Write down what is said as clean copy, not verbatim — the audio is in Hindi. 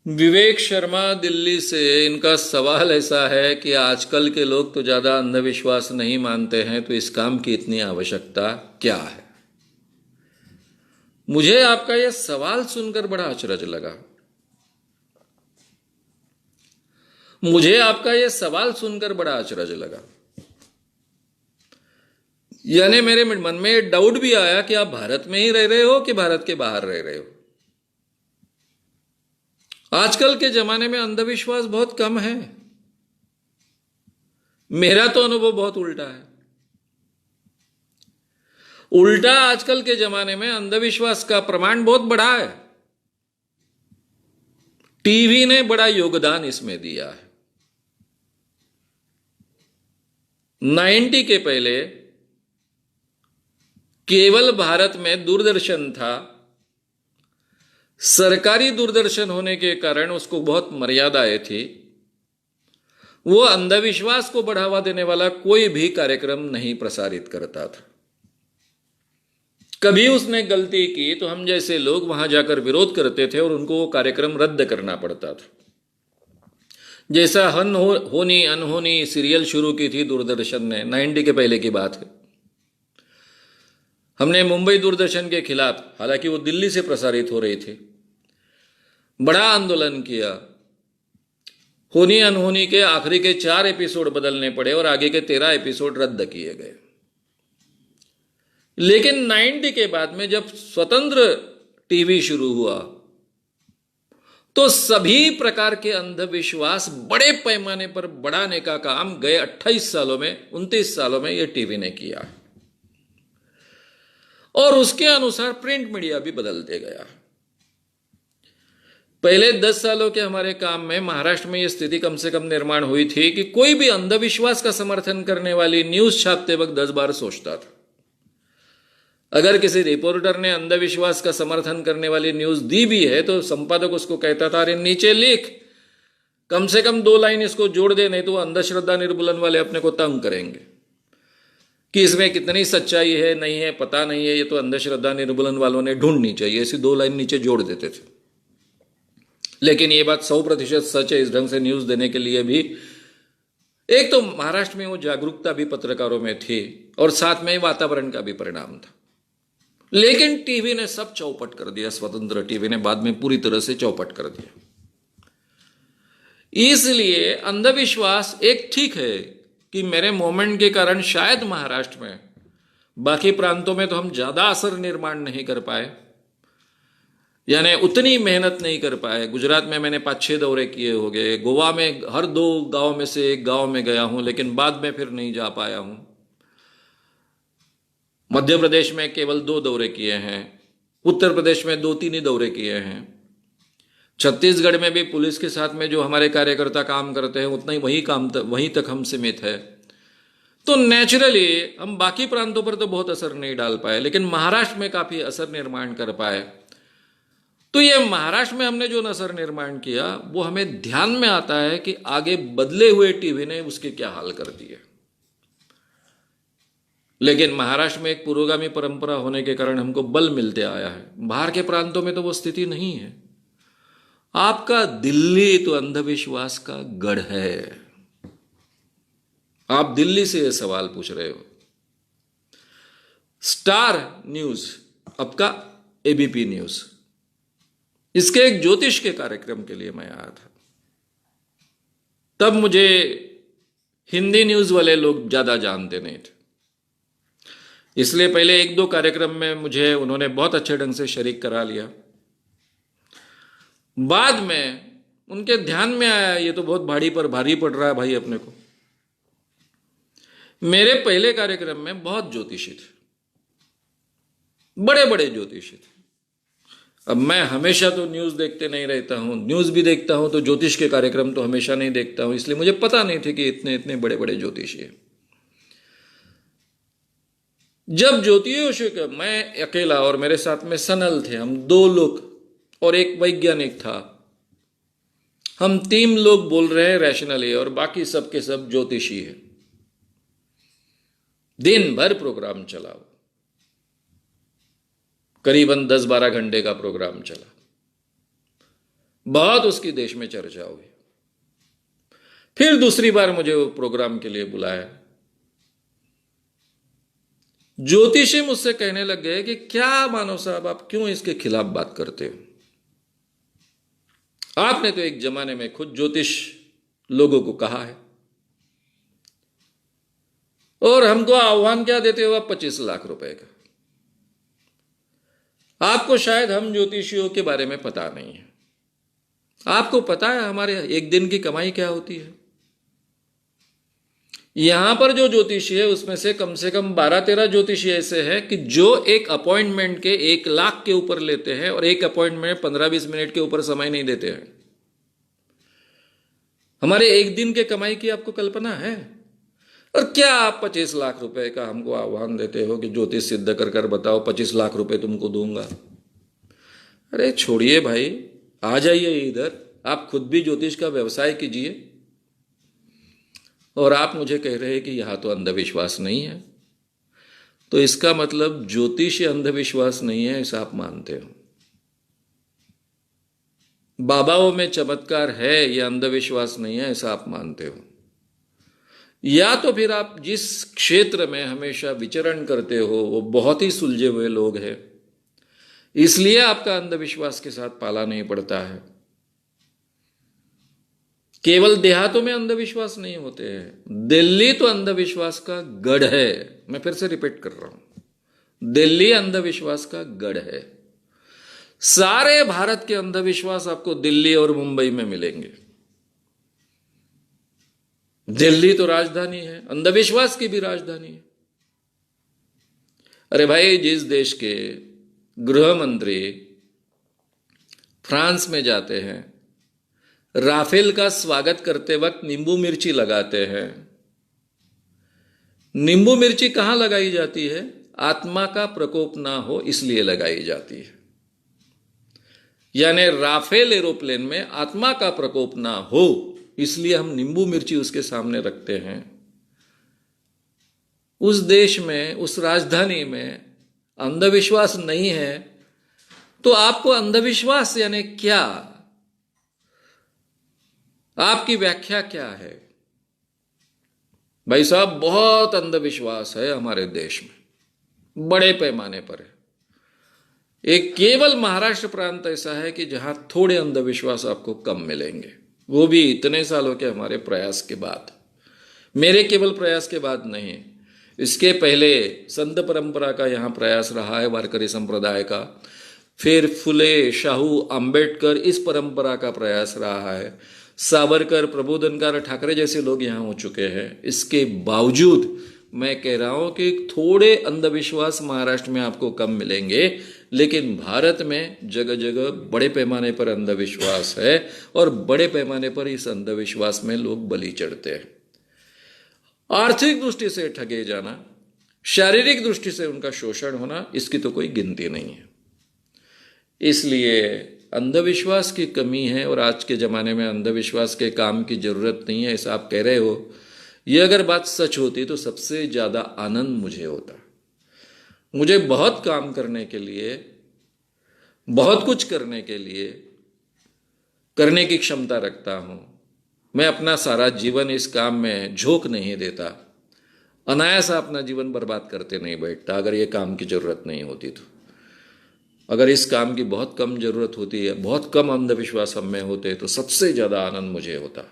विवेक शर्मा दिल्ली से, इनका सवाल ऐसा है कि आजकल के लोग तो ज़्यादा अंधविश्वास नहीं मानते हैं, तो इस काम की इतनी आवश्यकता क्या है। मुझे आपका यह सवाल सुनकर बड़ा अचरज लगा। मुझे आपका यह सवाल सुनकर बड़ा अचरज लगा। यानी मेरे मन में डाउट भी आया कि आप भारत में ही रह रहे हो कि भारत के बाहर रह रहे हो। आजकल के जमाने में अंधविश्वास बहुत कम है। मेरा तो अनुभव बहुत उल्टा है। उल्टा आजकल के जमाने में अंधविश्वास का प्रमाण बहुत बड़ा है। टीवी ने बड़ा योगदान इसमें दिया है। 90 के पहले केवल भारत में दूरदर्शन था। सरकारी दूरदर्शन होने के कारण उसको बहुत मर्यादाएं थी। वो अंधविश्वास को बढ़ावा देने वाला कोई भी कार्यक्रम नहीं प्रसारित करता था। कभी उसने गलती की तो हम जैसे लोग वहां जाकर विरोध करते थे और उनको वो कार्यक्रम रद्द करना पड़ता था। जैसा होनी अनहोनी सीरियल शुरू की थी दूरदर्शन ने, 90 के पहले की बात है। हमने मुंबई दूरदर्शन के खिलाफ, हालांकि वो दिल्ली से प्रसारित हो रही थी, बड़ा आंदोलन किया। होनी अनहोनी के आखिरी के 4 एपिसोड बदलने पड़े और आगे के 13 एपिसोड रद्द किए गए। लेकिन 90 के बाद में जब स्वतंत्र टीवी शुरू हुआ तो सभी प्रकार के अंधविश्वास बड़े पैमाने पर बढ़ाने का काम गए 28 सालों में, 29 सालों में यह टीवी ने किया है। और उसके अनुसार प्रिंट मीडिया भी बदलते गया। पहले 10 सालों के हमारे काम में महाराष्ट्र में यह स्थिति कम से कम निर्माण हुई थी कि कोई भी अंधविश्वास का समर्थन करने वाली न्यूज छापते वक्त 10 बार सोचता था। अगर किसी रिपोर्टर ने अंधविश्वास का समर्थन करने वाली न्यूज दी भी है तो संपादक उसको कहता था, अरे नीचे लिख, कम से कम 2 लाइन इसको जोड़ दे, नहीं तो अंधश्रद्धा निर्मूलन वाले अपने को तंग करेंगे कि इसमें कितनी सच्चाई है, नहीं है, पता नहीं है, ये तो अंधश्रद्धा निर्मूलन वालों ने ढूंढनी चाहिए। ऐसी 2 लाइन नीचे जोड़ देते थे। लेकिन ये बात 100% सच है। इस ढंग से न्यूज देने के लिए भी एक तो महाराष्ट्र में वो जागरूकता भी पत्रकारों में थी और साथ में वातावरण का भी परिणाम था। लेकिन टीवी ने सब चौपट कर दिया। स्वतंत्र टीवी ने बाद में पूरी तरह से चौपट कर दिया। इसलिए अंधविश्वास एक ठीक है कि मेरे मोमेंट के कारण शायद महाराष्ट्र में, बाकी प्रांतों में तो हम ज्यादा असर निर्माण नहीं कर पाए, यानी उतनी मेहनत नहीं कर पाए। गुजरात में मैंने 5-6 दौरे किए हो गए। गोवा में हर 2 गांव में से 1 गांव में गया हूं, लेकिन बाद में फिर नहीं जा पाया हूं। मध्य प्रदेश में केवल 2 दौरे किए हैं। उत्तर प्रदेश में 2-3 ही दौरे किए हैं। छत्तीसगढ़ में भी पुलिस के साथ में जो हमारे कार्यकर्ता काम करते हैं उतना ही वहीं तक हम सीमित है। तो नेचुरली हम बाकी प्रांतों पर तो बहुत असर नहीं डाल पाए, लेकिन महाराष्ट्र में काफी असर निर्माण कर पाए। तो ये महाराष्ट्र में हमने जो असर निर्माण किया वो हमें ध्यान में आता है कि आगे बदले हुए टीवी ने उसके क्या हाल कर दिए। लेकिन महाराष्ट्र में एक पुरोगामी परंपरा होने के कारण हमको बल मिलते आया है। बाहर के प्रांतों में तो वो स्थिति नहीं है। आपका दिल्ली तो अंधविश्वास का गढ़ है। आप दिल्ली से यह सवाल पूछ रहे हो। स्टार न्यूज, आपका एबीपी न्यूज, इसके एक ज्योतिष के कार्यक्रम के लिए मैं आया था। तब मुझे हिंदी न्यूज वाले लोग ज्यादा जानते नहीं थे, इसलिए पहले 1-2 कार्यक्रम में मुझे उन्होंने बहुत अच्छे ढंग से शरीक करा लिया। बाद में उनके ध्यान में आया ये तो बहुत भारी पड़ रहा है भाई अपने को। मेरे पहले कार्यक्रम में बहुत ज्योतिषी थे, बड़े बड़े ज्योतिषी थे। अब मैं हमेशा तो न्यूज देखते नहीं रहता हूं, न्यूज भी देखता हूं तो ज्योतिष के कार्यक्रम तो हमेशा नहीं देखता हूं, इसलिए मुझे पता नहीं थे कि इतने इतने बड़े बड़े ज्योतिषी हैं। जब ज्योतिष, मैं अकेला और मेरे साथ में सनल थे, हम 2 लोग और एक वैज्ञानिक था। हम 3 लोग बोल रहे हैं रैशनली और बाकी सब के सब ज्योतिषी है। दिन भर प्रोग्राम चला, करीबन 10-12 घंटे का प्रोग्राम चला। बहुत उसकी देश में चर्चा हुई। फिर दूसरी बार मुझे वो प्रोग्राम के लिए बुलाया। ज्योतिषी मुझसे कहने लग गए कि क्या मानव साहब, आप क्यों इसके खिलाफ बात करते हो? आपने तो एक जमाने में खुद ज्योतिष लोगों को कहा है, और हमको आह्वान क्या देते हो आप? 25 लाख रुपए का। आपको शायद हम ज्योतिषियों के बारे में पता नहीं है। आपको पता है हमारे एक दिन की कमाई क्या होती है? यहां पर जो ज्योतिषी है उसमें से कम 12-13 ज्योतिषी ऐसे हैं कि जो एक अपॉइंटमेंट के 1 लाख के ऊपर लेते हैं और एक अपॉइंटमेंट 15-20 मिनट के ऊपर समय नहीं देते हैं। हमारे एक दिन के कमाई की आपको कल्पना है? और क्या आप 25 लाख रुपए का हमको आह्वान देते हो कि ज्योतिष सिद्ध कर कर बताओ, 25 लाख रुपए तुमको दूंगा? अरे छोड़िए भाई, आ जाइए इधर, आप खुद भी ज्योतिष का व्यवसाय कीजिए, और आप मुझे कह रहे हैं कि यहां तो अंधविश्वास नहीं है। तो इसका मतलब ज्योतिष अंधविश्वास नहीं है ऐसा आप मानते हो? बाबाओं में चमत्कार है ये अंधविश्वास नहीं है ऐसा आप मानते हो? या तो फिर आप जिस क्षेत्र में हमेशा विचरण करते हो वो बहुत ही सुलझे हुए लोग हैं, इसलिए आपका अंधविश्वास के साथ पाला नहीं पड़ता है। केवल देहातों में अंधविश्वास नहीं होते हैं, दिल्ली तो अंधविश्वास का गढ़ है। मैं फिर से रिपीट कर रहा हूं, दिल्ली अंधविश्वास का गढ़ है। सारे भारत के अंधविश्वास आपको दिल्ली और मुंबई में मिलेंगे। दिल्ली तो राजधानी है, अंधविश्वास की भी राजधानी है। अरे भाई, जिस देश के गृह मंत्री फ्रांस में जाते हैं, राफेल का स्वागत करते वक्त नींबू मिर्ची लगाते हैं। नींबू मिर्ची कहां लगाई जाती है? आत्मा का प्रकोप ना हो इसलिए लगाई जाती है। यानी राफेल एरोप्लेन में आत्मा का प्रकोप ना हो इसलिए हम नींबू मिर्ची उसके सामने रखते हैं। उस देश में, उस राजधानी में अंधविश्वास नहीं है तो आपको अंधविश्वास यानी क्या? आपकी व्याख्या क्या है? भाई साहब, बहुत अंधविश्वास है हमारे देश में, बड़े पैमाने पर है। एक केवल महाराष्ट्र प्रांत ऐसा है कि जहां थोड़े अंधविश्वास आपको कम मिलेंगे, वो भी इतने सालों के हमारे प्रयास के बाद। मेरे केवल प्रयास के बाद नहीं, इसके पहले संत परंपरा का यहां प्रयास रहा है, वारकरी संप्रदाय का। फिर फुले, शाहू, अंबेडकर, इस परंपरा का प्रयास रहा है। सावरकर, प्रबोधनकार, ठाकरे जैसे लोग यहां हो चुके हैं। इसके बावजूद मैं कह रहा हूं कि थोड़े अंधविश्वास महाराष्ट्र में आपको कम मिलेंगे, लेकिन भारत में जगह जगह बड़े पैमाने पर अंधविश्वास है, और बड़े पैमाने पर इस अंधविश्वास में लोग बलि चढ़ते हैं। आर्थिक दृष्टि से ठगे जाना, शारीरिक दृष्टि से उनका शोषण होना, इसकी तो कोई गिनती नहीं है। इसलिए अंधविश्वास की कमी है, और आज के ज़माने में अंधविश्वास के काम की ज़रूरत नहीं है ऐसा आप कह रहे हो। ये अगर बात सच होती तो सबसे ज़्यादा आनंद मुझे होता। मुझे बहुत काम करने के लिए, बहुत कुछ करने के लिए करने की क्षमता रखता हूँ। मैं अपना सारा जीवन इस काम में झोंक नहीं देता, अनायास अपना जीवन बर्बाद करते नहीं बैठता अगर ये काम की ज़रूरत नहीं होती तो। अगर इस काम की बहुत कम ज़रूरत होती है, बहुत कम अंधविश्वास हम में होते तो सबसे ज़्यादा आनंद मुझे होता।